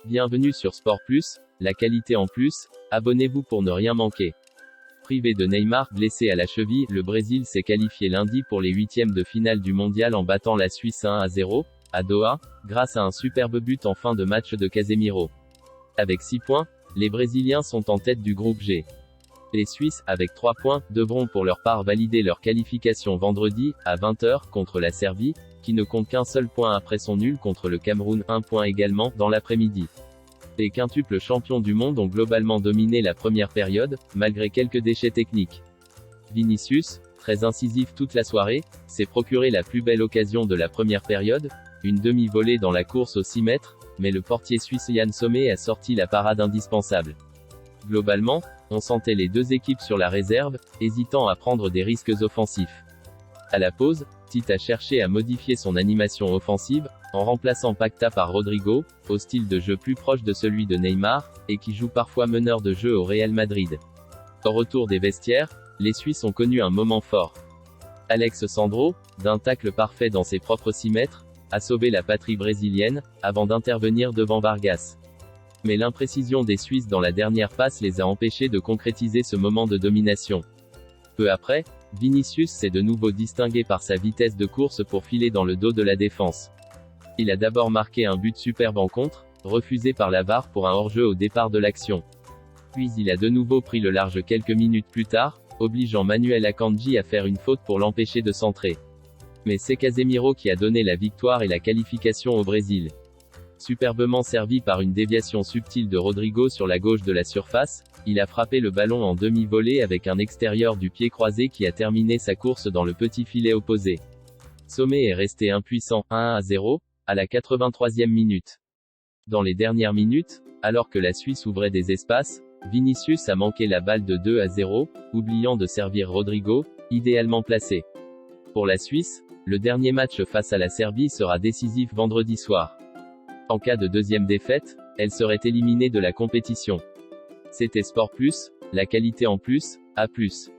Bienvenue sur Sport Plus, la qualité en plus, abonnez-vous pour ne rien manquer. Privé de Neymar, blessé à la cheville, le Brésil s'est qualifié lundi pour les huitièmes de finale du mondial en battant la Suisse 1-0, à Doha, grâce à un superbe but en fin de match de Casemiro. Avec 6 points, les Brésiliens sont en tête du groupe G. Les Suisses, avec 3 points, devront pour leur part valider leur qualification vendredi, à 20h, contre la Serbie, qui ne compte qu'un seul point après son nul contre le Cameroun, 1 point également, dans l'après-midi. Les quintuples champions du monde ont globalement dominé la première période, malgré quelques déchets techniques. Vinicius, très incisif toute la soirée, s'est procuré la plus belle occasion de la première période, une demi-volée dans la course aux 6 mètres, mais le portier suisse Yann Sommer a sorti la parade indispensable. Globalement, on sentait les deux équipes sur la réserve, hésitant à prendre des risques offensifs. À la pause, Tite a cherché à modifier son animation offensive, en remplaçant Paquetá par Rodrigo, au style de jeu plus proche de celui de Neymar, et qui joue parfois meneur de jeu au Real Madrid. Au retour des vestiaires, les Suisses ont connu un moment fort. Alex Sandro, d'un tacle parfait dans ses propres 6 mètres, a sauvé la patrie brésilienne, avant d'intervenir devant Vargas. Mais l'imprécision des Suisses dans la dernière passe les a empêchés de concrétiser ce moment de domination. Peu après, Vinicius s'est de nouveau distingué par sa vitesse de course pour filer dans le dos de la défense. Il a d'abord marqué un but superbe en contre, refusé par la VAR pour un hors-jeu au départ de l'action. Puis il a de nouveau pris le large quelques minutes plus tard, obligeant Manuel Akanji à faire une faute pour l'empêcher de centrer. Mais c'est Casemiro qui a donné la victoire et la qualification au Brésil. Superbement servi par une déviation subtile de Rodrigo sur la gauche de la surface, il a frappé le ballon en demi-volée avec un extérieur du pied croisé qui a terminé sa course dans le petit filet opposé. Sommer est resté impuissant, 1-0, à la 83e minute. Dans les dernières minutes, alors que la Suisse ouvrait des espaces, Vinicius a manqué la balle de 2-0, oubliant de servir Rodrigo, idéalement placé. Pour la Suisse, le dernier match face à la Serbie sera décisif vendredi soir. En cas de deuxième défaite, elle serait éliminée de la compétition. C'était Sport Plus, la qualité en plus, à plus.